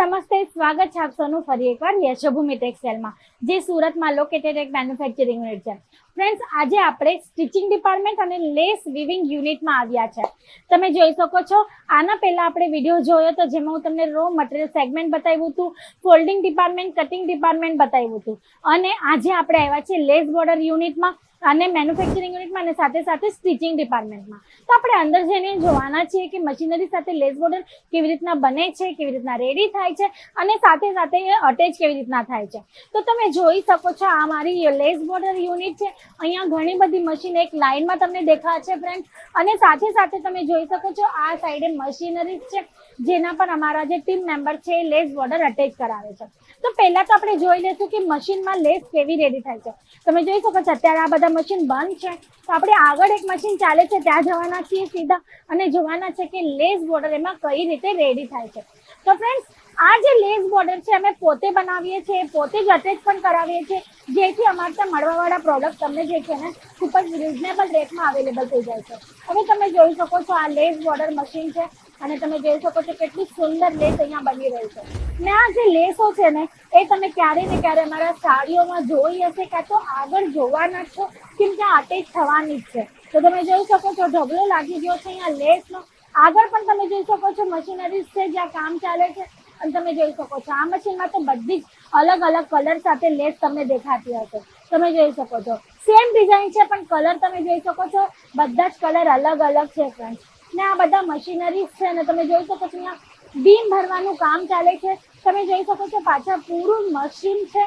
નમસ્તે, સ્વાગત છે આપ સૌનું ફરી એકવાર યશોભૂમિ ટેક્સટાઇલમાં, જે સુરતમાં લોકેટેડ એક મેન્યુફેક્ચરિંગ યુનિટ છે. ફ્રેન્ડ્સ, આજે આપણે સ્ટિચિંગ ડિપાર્ટમેન્ટ અને લેસ વિવિંગ યુનિટમાં આવ્યા છે. તમે જોઈ શકો છો, આના પહેલા આપણે વિડીયો જોયો તો જેમાં હું તમને રો મટીરિયલ સેગમેન્ટ બતાવ્યું હતું, ફોલ્ડિંગ ડિપાર્ટમેન્ટ, કટિંગ ડિપાર્ટમેન્ટ બતાવ્યું હતું, અને આજે આપણે આવ્યા છીએ લેસ બોર્ડર યુનિટમાં અને મેન્યુફેક્ચરિંગ યુનિટમાં અને સાથે સાથે સ્ટિચિંગ ડિપાર્ટમેન્ટમાં. તો આપણે અંદર જઈને જોવાના છીએ કે મશીનરી સાથે લેસ બોર્ડર કેવી રીતના બને છે, કેવી રીતના રેડી થાય છે અને સાથે સાથે એ અટેચ કેવી રીતના થાય છે. તો તમે જોઈ શકો છો, આ મારી લેસ બોર્ડર યુનિટ છે. અહીંયા ઘણી બધી મશીન એક લાઇનમાં તમને દેખાય છે ફ્રેન્ડ, અને સાથે સાથે તમે જોઈ શકો છો આ સાઈડે મશીનરી છે જેના પર અમારા જે ટીમ મેમ્બર છે એ લેસ બોર્ડર અટેચ કરાવે છે. તો પહેલા તો આપણે જોઈ લઈશું કે મશીનમાં લેસ કેવી રેડી થાય છે. તમે જોઈ શકો છો અત્યારે આ બધા મશીન બંધ છે, તો આપણે આગળ એક મશીન ચાલે છે ત્યાં જવાના છીએ સીધા અને જોવાના છે કે લેસ બોર્ડર એમાં કઈ રીતે રેડી થાય છે. તો ફ્રેન્ડ્સ, આ જે લેસ બોર્ડર છે અમે પોતે બનાવીએ છીએ, પોતે જ અટેચ પણ કરાવીએ છીએ, જેથી અમારે ત્યાં મળવાવાળા પ્રોડક્ટ તમને જે છે ને ખૂબ જ રિઝનેબલ રેટમાં અવેલેબલ થઈ જાય છે. હવે તમે જોઈ શકો છો આ લેસ બોર્ડર મશીન છે અને તમે જોઈ શકો છો કેટલી સુંદર લેસ અહીંયા બની રહી છે. ને આ જે લેસો છે ને એ તમે ક્યારે ને ક્યારે અમારા સાડીઓમાં જોઈ હશે, કાં તો આગળ જોવાના છો, કેમ કે અટેચ થવાની જ છે. તો તમે જોઈ શકો છો ઢગલો લાગી ગયો છે અહીંયા લેસનો. આગળ પણ તમે જોઈ શકો છો મશીનરી છે જ્યાં કામ ચાલે છે, અને તમે જોઈ શકો છો આ મશીનમાં તો બધી જ અલગ અલગ કલર સાથે લેસ તમને દેખાતી હશે. તમે જોઈ શકો છો સેમ ડિઝાઇન છે પણ કલર તમે જોઈ શકો છો બધા જ કલર અલગ અલગ છે ફ્રેન્ડ્સ. ને આ બધા મશીનરી છે અને તમે જોઈ શકો છો અહીંયા બીમ ભરવાનું કામ ચાલે છે. તમે જોઈ શકો છો પાછળ પૂરું મશીન છે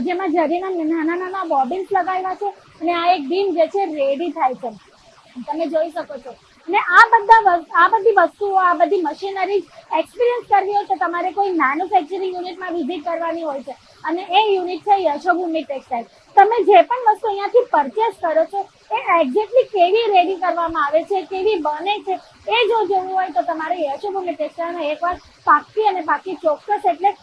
જેમાં જરીના નાના નાના બોબિન્સ લગાવ્યા છે અને આ એક બીમ જે છે રેડી થાય છે. તમે જોઈ શકો છો. ને આ બધી વસ્તુઓ, આ બધી મશીનરી એક્સપિરિયન્સ કરવી હોય તો તમારે કોઈ મેન્યુફેક્ચરિંગ યુનિટમાં વિઝિટ કરવાની હોય છે, અને એ યુનિટ છે યશોભૂમિ ટેક્સટાઇલ. તમે જે પણ વસ્તુ અહીંયાથી પરચેસ કરો છો એ એક્ઝેક્ટલી કેવી રેડી કરવામાં આવે છે, કેવી બને છે, એ જો જોવું હોય તો તમારે યશોભૂમિ ટેક્સટાઇલમાં એકવાર પાક્કી અને પાક્કી ચોક્કસ એટલે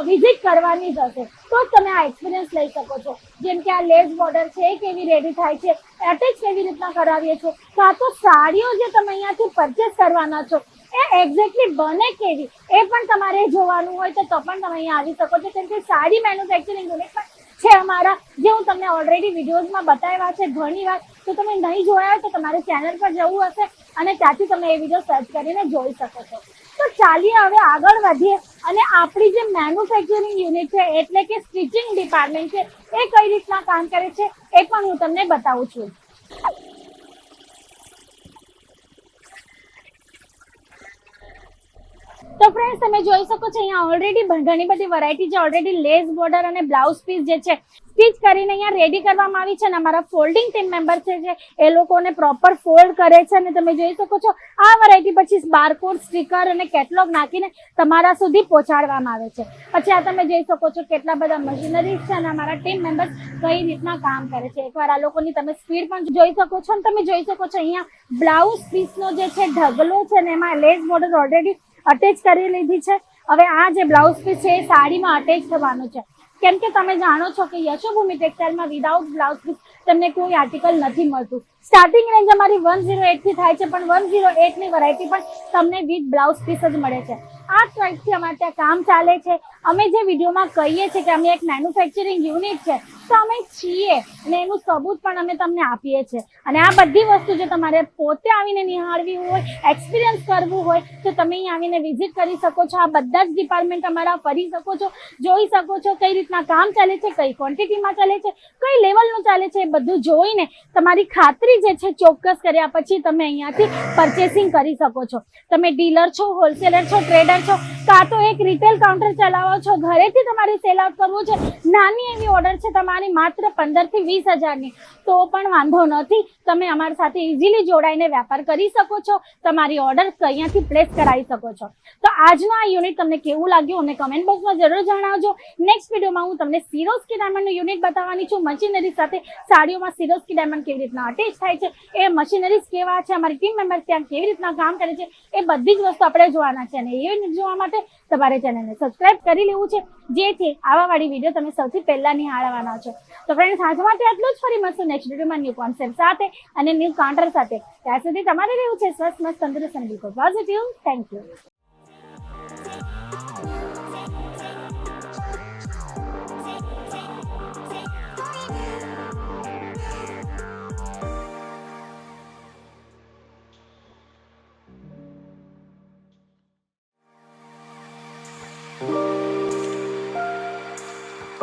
વિઝિટ કરવાની જ હશે, તો જ તમે આ એક્સપિરિયન્સ લઈ શકો છો. જેમ કે આ લેસ બોર્ડર છે એ કેવી રેડી થાય છે, એટેચ કેવી રીતના કરાવીએ છીએ, કાં તો સાડીઓ જે તમે અહીંયાથી પરચેસ કરવાના છો એ એક્ઝેક્ટલી બને કેવી એ પણ તમારે જોવાનું હોય તો પણ તમે અહીંયા આવી શકો છો. કેમ કે સાડી મેન્યુફેક્ચરિંગ યુનિટ પણ છે અમારા, જે હું તમને ઓલરેડી વિડીયોઝમાં બતાવ્યા છે ઘણી વાર. તો તમે નહીં જોયા હોય તો તમારે ચેનલ પર જવું હશે અને ત્યાંથી તમે એ વિડીયો સર્ચ કરીને જોઈ શકો છો. તો ચાલીએ હવે આગળ વધીએ અને આપણી જે મેન્યુફેક્ચરિંગ યુનિટ છે એટલે કે સ્ટિચિંગ ડિપાર્ટમેન્ટ છે એ કઈ રીતના કામ કરે છે એ પણ હું તમને બતાવું છું. તો ફ્રેન્ડ્સ, તમે જોઈ શકો છો અહીંયા ઓલરેડી ઘણી બધી વેરાયટી છે. ઓલરેડી લેસ બોર્ડર અને બ્લાઉઝ પીસ જે છે સ્ટીચ કરીને અહીંયા રેડી કરવામાં આવી છે, અને અમારા ફોલ્ડિંગ ટીમ મેમ્બર છે જે એ લોકોને પ્રોપર ફોલ્ડ કરે છે. અને તમે જોઈ શકો છો આ વેરાયટી પછી બારકોડ, સ્ટીકર અને કેટલોગ નાખીને તમારા સુધી પહોંચાડવામાં આવે છે. પછી આ તમે જોઈ શકો છો કેટલા બધા મશીનરીઝ છે અને અમારા ટીમ મેમ્બર્સ કઈ રીતના કામ કરે છે. એકવાર આ લોકોની તમે સ્પીડ પણ જોઈ શકો છો. અને તમે જોઈ શકો છો અહીંયા બ્લાઉઝ પીસનો જે છે ઢગલો છે ને એમાં લેસ બોર્ડર ઓલરેડી અટેચ કરી લીધી છે. હવે આ જે બ્લાઉઝ પીસ છે એ સાડીમાં અટેચ થવાનું છે, કેમ કે તમે જાણો છો કે યશોભૂમિ ટેક્સટાઇલમાં વિધાઉટ બ્લાઉઝ પીસ તમને કોઈ આર્ટિકલ નથી મળતું. સ્ટાર્ટિંગ રેન્જ અમારી 108 થી થાય છે, પણ 108 ની વેરાયટી પણ તમને વિથ બ્લાઉઝ પીસ જ મળે છે. આ ટાઈપથી અમારે ત્યાં કામ ચાલે છે. અમે જે વિડીયોમાં કહીએ છીએ કે અમે એક મેન્યુફેક્ચરિંગ યુનિટ છે, તો અમે છીએ અને એનું સબૂત પણ અમે તમને આપીએ છીએ. અને આ બધી વસ્તુ જો તમારે પોતે આવીને નિહાળવી હોય, એક્સપિરિયન્સ કરવું હોય તો તમે અહીં આવીને વિઝિટ કરી શકો છો. આ બધા જ ડિપાર્ટમેન્ટ અમારા ફરી શકો છો, જોઈ શકો છો કઈ રીતના કામ ચાલે છે, કઈ ક્વોન્ટિટીમાં ચાલે છે, કઈ લેવલનું ચાલે છે, એ બધું જોઈને તમારી ખાતરી જે છે ચોક્કસ કર્યા પછી તમે અહીંયાથી પરચેસિંગ કરી શકો છો. તમે ડીલર છો, હોલસેલર છો, ટ્રેડર છો, કાં તો એક રિટેલ કાઉન્ટર ચલાવો છો, ઘરેથી તમારે સેલ આઉટ કરવું છે, નાની એવી ઓર્ડર છે તમારી માત્ર 15 થી 20 હજારની, તો પણ વાંધો નથી. તમે અમારી સાથે ઇઝીલી જોડાઈને વેપાર કરી શકો છો, તમારી ઓર્ડર અહીંયાથી પ્લેસ કરાવી શકો છો. તો આજનો આ યુનિટ તમને કેવું લાગ્યું અમને કમેન્ટ બોક્સમાં જરૂર જણાવજો. નેક્સ્ટ વિડીયોમાં હું તમને સિરોસ્કી ડાયમંડનું યુનિટ બતાવવાની છું. મશીનરી સાથે સાડીઓમાં સિરોસ્કી ડાયમંડ કેવી રીતના અટેચ થાય છે, એ મશીનરીઝ કેવા છે, અમારી ટીમ મેમ્બર્સ ત્યાં કેવી રીતના કામ કરે છે, એ બધી જ વસ્તુ આપણે જોવાના છે. અને એ યુનિટ જોવા માટે તમારે ચેનલને સબસ્ક્રાઇબ કરી લેવું છે, જેથી આવા વાળી વિડીયો તમે સૌથી પહેલા નિહાળવાના છો. તો ફ્રેન્ડ્સ, આજ માટે આટલું જ. ફરી મળશું નેક્સ્ટ વિડીયોમાં ન્યૂ કોન્સેપ્ટ સાથે અને ન્યૂ કાઉન્ટર સાથે. ત્યાં સુધી તમારે રહેવું છે સ્વસ્થ, મસ્ત, તંદુરસ્ત અને બિલકુલ પોઝિટિવ. Thank you. છે.